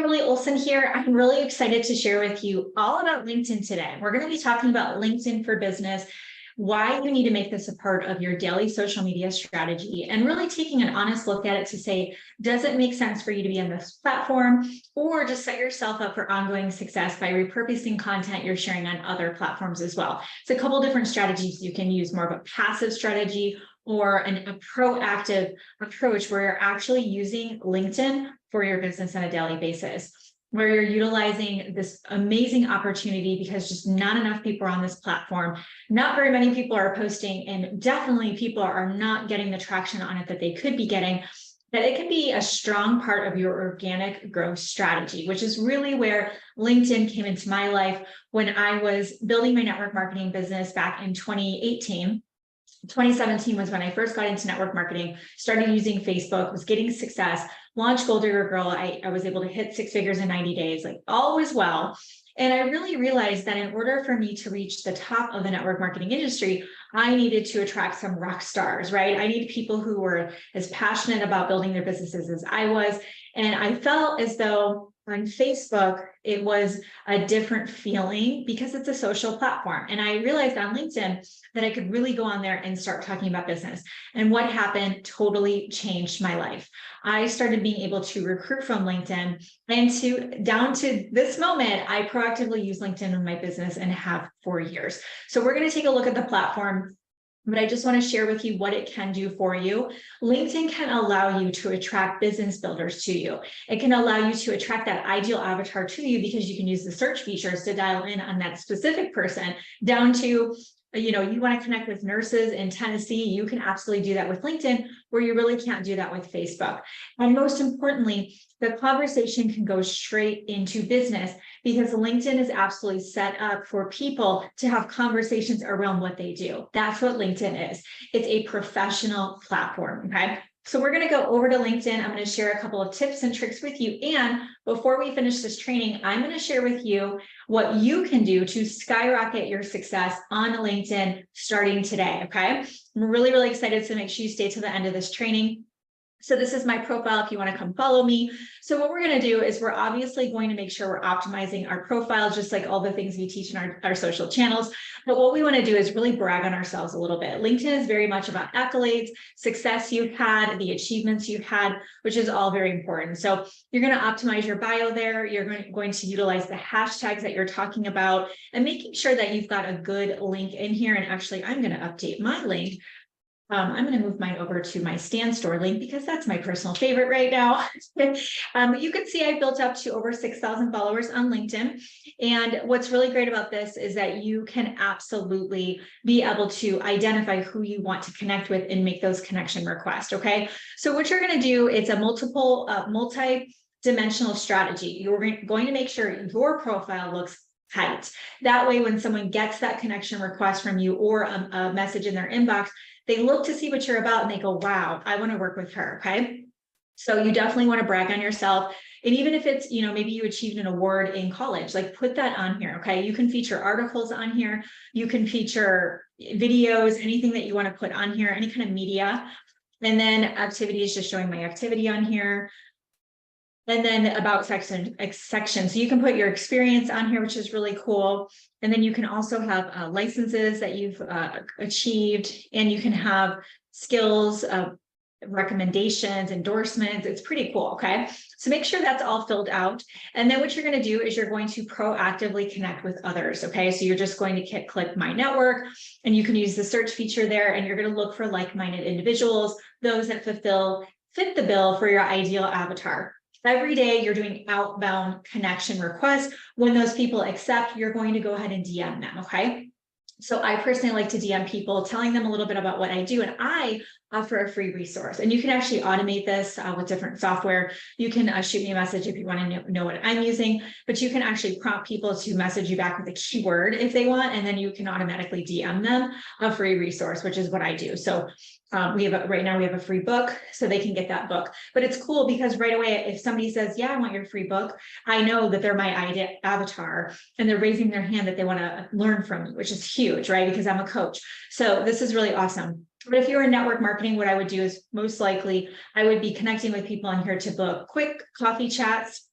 Kimberly Olson here. I'm really excited to share with you all about LinkedIn today. We're going to be talking about LinkedIn for Business, why you need to make this a part of your daily social media strategy, and really taking an honest look at it to say, does it make sense for you to be on this platform, or just set yourself up for ongoing success by repurposing content you're sharing on other platforms as well. It's a couple different strategies you can use, more of a passive strategy or a proactive approach where you're actually using LinkedIn for your business on a daily basis, where you're utilizing this amazing opportunity because just not enough people are on this platform. Not very many people are posting, and definitely people are not getting the traction on it that they could be getting. That it can be a strong part of your organic growth strategy, which is really where LinkedIn came into my life when I was building my network marketing business back in 2018. 2017 was when I first got into network marketing, started using Facebook, was getting success, launched Gold Digger Girl. I was able to hit 6 figures in 90 days, like all was well. And I really realized that in order for me to reach the top of the network marketing industry, I needed to attract some rock stars, right? I needed people who were as passionate about building their businesses as I was. And I felt as though on Facebook, it was a different feeling because it's a social platform. And I realized on LinkedIn that I could really go on there and start talking about business. And what happened totally changed my life. I started being able to recruit from LinkedIn, and down to this moment, I proactively use LinkedIn in my business and have for years. So we're going to take a look at the platform, but I just want to share with you what it can do for you. LinkedIn can allow you to attract business builders to you. It can allow you to attract that ideal avatar to you because you can use the search features to dial in on that specific person, down to, you want to connect with nurses in Tennessee. You can absolutely do that with LinkedIn, where you really can't do that with Facebook. And most importantly, the conversation can go straight into business because LinkedIn is absolutely set up for people to have conversations around what they do. That's what LinkedIn is. It's a professional platform, okay? So we're going to go over to LinkedIn. I'm going to share a couple of tips and tricks with you. And before we finish this training, I'm going to share with you what you can do to skyrocket your success on LinkedIn starting today, okay? I'm really, really excited, so make sure you stay to the end of this training. So this is my profile if you want to come follow me. So what we're going to do is we're obviously going to make sure we're optimizing our profile, just like all the things we teach in our social channels. But what we want to do is really brag on ourselves a little bit. LinkedIn is very much about accolades, success you've had, the achievements you've had, which is all very important. So you're going to optimize your bio there. You're going to utilize the hashtags that you're talking about and making sure that you've got a good link in here. And actually, I'm going to update my link. I'm going to move mine over to my Stan Store link because that's my personal favorite right now. You can see I built up to over 6,000 followers on LinkedIn. And what's really great about this is that you can absolutely be able to identify who you want to connect with and make those connection requests. Okay. So what you're going to do, it's a multi-dimensional strategy. You're going to make sure your profile looks tight. That way, when someone gets that connection request from you or a message in their inbox, they look to see what you're about and they go, wow, I want to work with her. Okay. So you definitely want to brag on yourself. And even if it's, maybe you achieved an award in college, like put that on here. Okay. You can feature articles on here. You can feature videos, anything that you want to put on here, any kind of media. And then activities, just showing my activity on here. And then about section. So you can put your experience on here, which is really cool. And then you can also have licenses that you've achieved, and you can have skills, recommendations, endorsements. It's pretty cool. Okay. So make sure that's all filled out. And then what you're going to do is you're going to proactively connect with others. Okay. So you're just going to click my network, and you can use the search feature there, and you're going to look for like-minded individuals, those that fit the bill for your ideal avatar. Every day you're doing outbound connection requests. When those people accept, you're going to go ahead and DM them, okay? So I personally like to DM people, telling them a little bit about what I do, and I offer a free resource. And you can actually automate this with different software. You can shoot me a message if you want to know what I'm using, but you can actually prompt people to message you back with a keyword if they want, and then you can automatically DM them a free resource, which is what I do. So right now we have a free book, so they can get that book. But it's cool because right away, if somebody says, yeah, I want your free book, I know that they're my avatar and they're raising their hand that they want to learn from me, which is huge, right? Because I'm a coach. So this is really awesome. But if you're in network marketing, what I would do is most likely I would be connecting with people on here to book quick coffee chats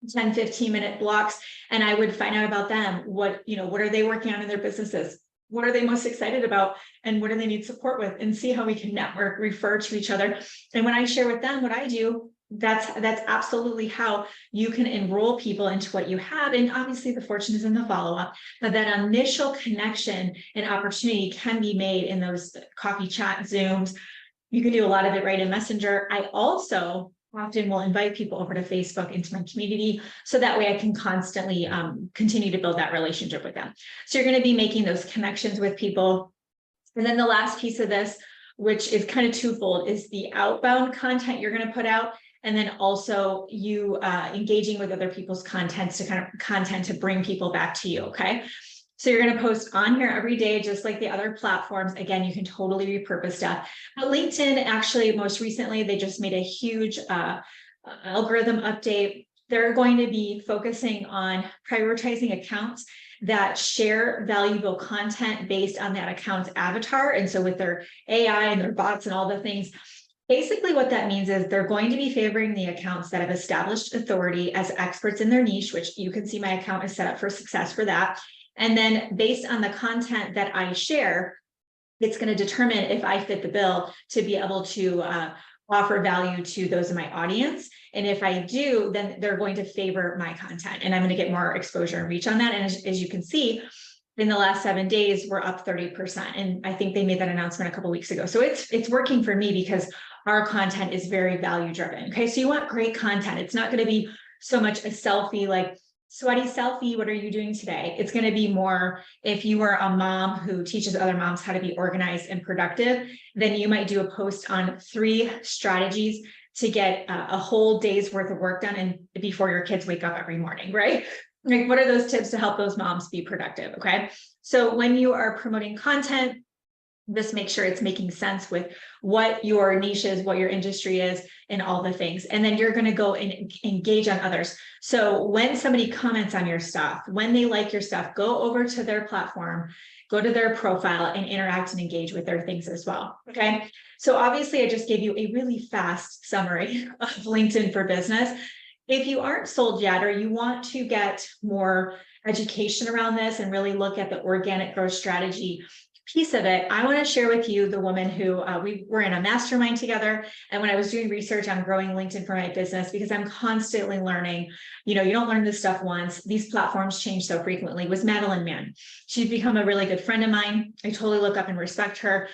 10, 15-minute blocks, and I would find out about them. What are they working on in their businesses? What are they most excited about? And what do they need support with? And see how we can network, refer to each other. And when I share with them what I do, that's absolutely how you can enroll people into what you have. And obviously the fortune is in the follow-up, but that initial connection and opportunity can be made in those coffee chat Zooms. You can do a lot of it right in Messenger. I also often will invite people over to Facebook into my community, so that way I can constantly continue to build that relationship with them. So you're going to be making those connections with people. And then the last piece of this, which is kind of twofold, is the outbound content you're going to put out. And then also you engaging with other people's content to bring people back to you. Okay. So you're going to post on here every day, just like the other platforms. Again, you can totally repurpose stuff. But LinkedIn, actually, most recently, they just made a huge algorithm update. They're going to be focusing on prioritizing accounts that share valuable content based on that account's avatar. And so with their AI and their bots and all the things, basically what that means is they're going to be favoring the accounts that have established authority as experts in their niche, which you can see my account is set up for success for that. And then based on the content that I share, it's going to determine if I fit the bill to be able to offer value to those in my audience. And if I do, then they're going to favor my content and I'm going to get more exposure and reach on that. And as you can see, in the last 7 days, we're up 30%. And I think they made that announcement a couple of weeks ago. So it's working for me because our content is very value driven. Okay. So you want great content. It's not going to be so much a selfie, like sweaty selfie, what are you doing today? It's going to be more, if you are a mom who teaches other moms how to be organized and productive, then you might do a post on 3 strategies to get a whole day's worth of work done and before your kids wake up every morning, right? Like, what are those tips to help those moms be productive? Okay. So when you are promoting content, just make sure it's making sense with what your niche is, what your industry is, and all the things. And then you're going to go and engage on others. So when somebody comments on your stuff, when they like your stuff, go over to their platform, go to their profile and interact and engage with their things as well. Okay. So obviously I just gave you a really fast summary of LinkedIn for Business. If you aren't sold yet, or you want to get more education around this and really look at the organic growth strategy piece of it, I want to share with you the woman who we were in a mastermind together. And when I was doing research on growing LinkedIn for my business, because I'm constantly learning, you don't learn this stuff once. These platforms change so frequently, was Madeline Mann. She's become a really good friend of mine. I totally look up and respect her.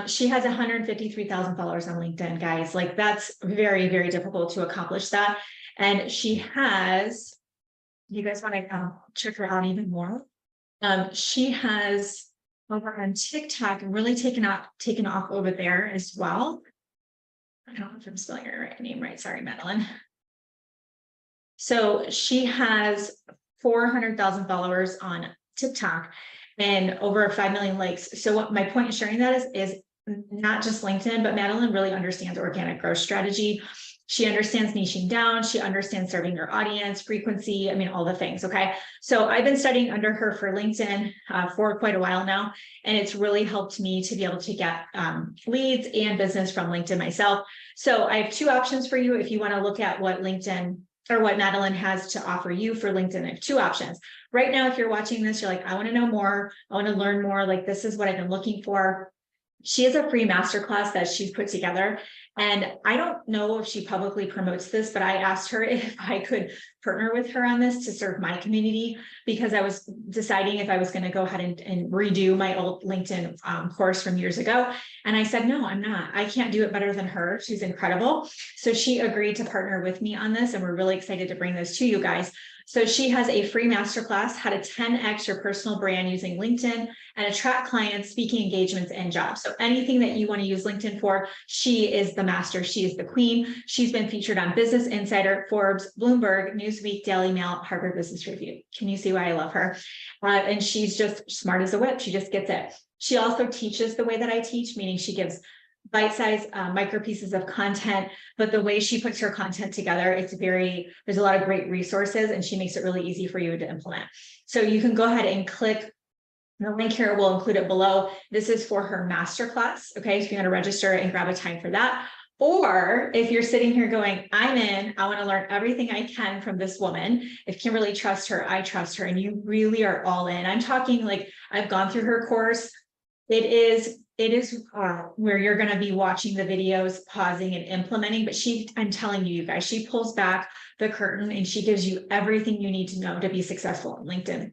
She has 153,000 followers on LinkedIn, guys. Like, that's very, very difficult to accomplish that. And she has, you guys want to check her out even more? She has over on TikTok really taken off over there as well. I don't know if I'm spelling her name right. Sorry, Madeline. So she has 400,000 followers on TikTok and over 5 million likes. So what my point in sharing that is not just LinkedIn, but Madeline really understands organic growth strategy. She understands niching down. She understands serving her audience, frequency. I mean, all the things. Okay. So I've been studying under her for LinkedIn for quite a while now. And it's really helped me to be able to get leads and business from LinkedIn myself. So I have 2 options for you. If you want to look at what LinkedIn or what Madeline has to offer you for LinkedIn, I have 2 options. Right now, if you're watching this, you're like, I want to know more. I want to learn more. Like, this is what I've been looking for. She has a free masterclass that she's put together. And I don't know if she publicly promotes this, but I asked her if I could partner with her on this to serve my community, because I was deciding if I was going to go ahead and redo my old LinkedIn course from years ago. And I said, no, I'm not. I can't do it better than her. She's incredible. So she agreed to partner with me on this. And we're really excited to bring this to you guys. So she has a free masterclass, how to 10x your personal brand using LinkedIn and attract clients, speaking engagements, and jobs. So anything that you want to use LinkedIn for, she is the master. She is the queen. She's been featured on Business Insider, Forbes, Bloomberg, Newsweek, Daily Mail, Harvard Business Review. Can you see why I love her? And she's just smart as a whip. She just gets it. She also teaches the way that I teach, meaning she gives bite-sized micro pieces of content, but the way she puts her content together, there's a lot of great resources, and she makes it really easy for you to implement. So you can go ahead and click the link here. We'll include it below. This is for her masterclass. Okay. So you're going to register and grab a time for that. Or if you're sitting here going, I'm in, I want to learn everything I can from this woman. If Kimberly trusts her, I trust her, and you really are all in. I'm talking like I've gone through her course. It is where you're going to be watching the videos, pausing and implementing. But I'm telling you, you guys, she pulls back the curtain and she gives you everything you need to know to be successful on LinkedIn.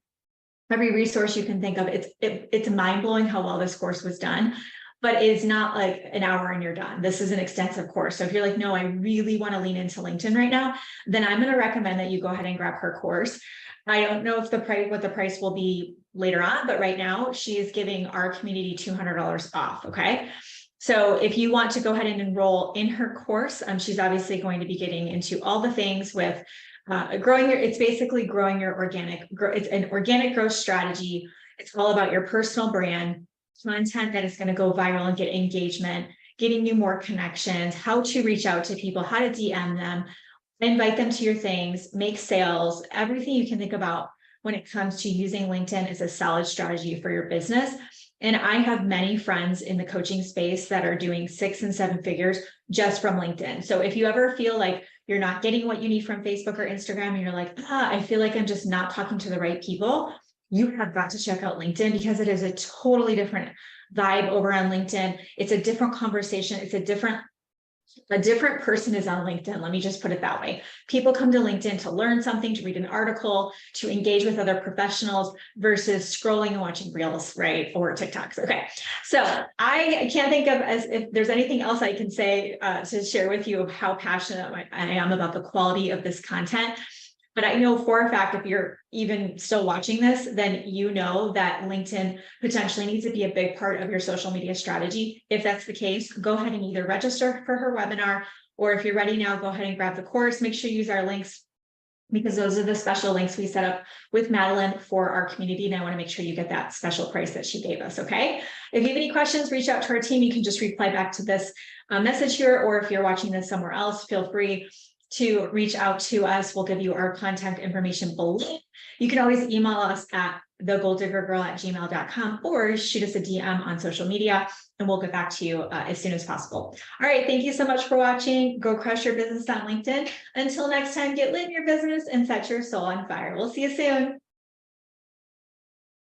Every resource you can think of. It's mind blowing how well this course was done, but it's not like an hour and you're done. This is an extensive course. So if you're like, no, I really want to lean into LinkedIn right now, then I'm going to recommend that you go ahead and grab her course. I don't know if what the price will be later on, but right now she is giving our community $200 off. Okay. So if you want to go ahead and enroll in her course, she's obviously going to be getting into all the things with it's basically growing your it's an organic growth strategy. It's all about your personal brand, content that is going to go viral and get engagement, getting you more connections, how to reach out to people, how to DM them, invite them to your things, make sales, everything you can think about when it comes to using LinkedIn as a solid strategy for your business. And I have many friends in the coaching space that are doing 6 and 7 figures just from LinkedIn. So if you ever feel like you're not getting what you need from Facebook or Instagram, and you're like, I feel like I'm just not talking to the right people, you have got to check out LinkedIn, because it is a totally different vibe over on LinkedIn. It's a different conversation. It's a different person is on LinkedIn. Let me just put it that way. People come to LinkedIn to learn something, to read an article, to engage with other professionals versus scrolling and watching reels, right? Or TikToks. Okay. So I can't think of as if there's anything else I can say to share with you of how passionate I am about the quality of this content. But I know for a fact, if you're even still watching this, then you know that LinkedIn potentially needs to be a big part of your social media strategy. If that's the case, go ahead and either register for her webinar, or if you're ready now, go ahead and grab the course. Make sure you use our links, because those are the special links we set up with Madeline for our community. And I want to make sure you get that special price that she gave us. Okay. If you have any questions, reach out to our team. You can just reply back to this message here, or if you're watching this somewhere else, feel free to reach out to us. We'll give you our contact information below. You can always email us at thegoaldiggergirl@gmail.com, or shoot us a DM on social media, and we'll get back to you as soon as possible. All right. Thank you so much for watching. Go crush your business on LinkedIn. Until next time, get lit in your business and set your soul on fire. We'll see you soon.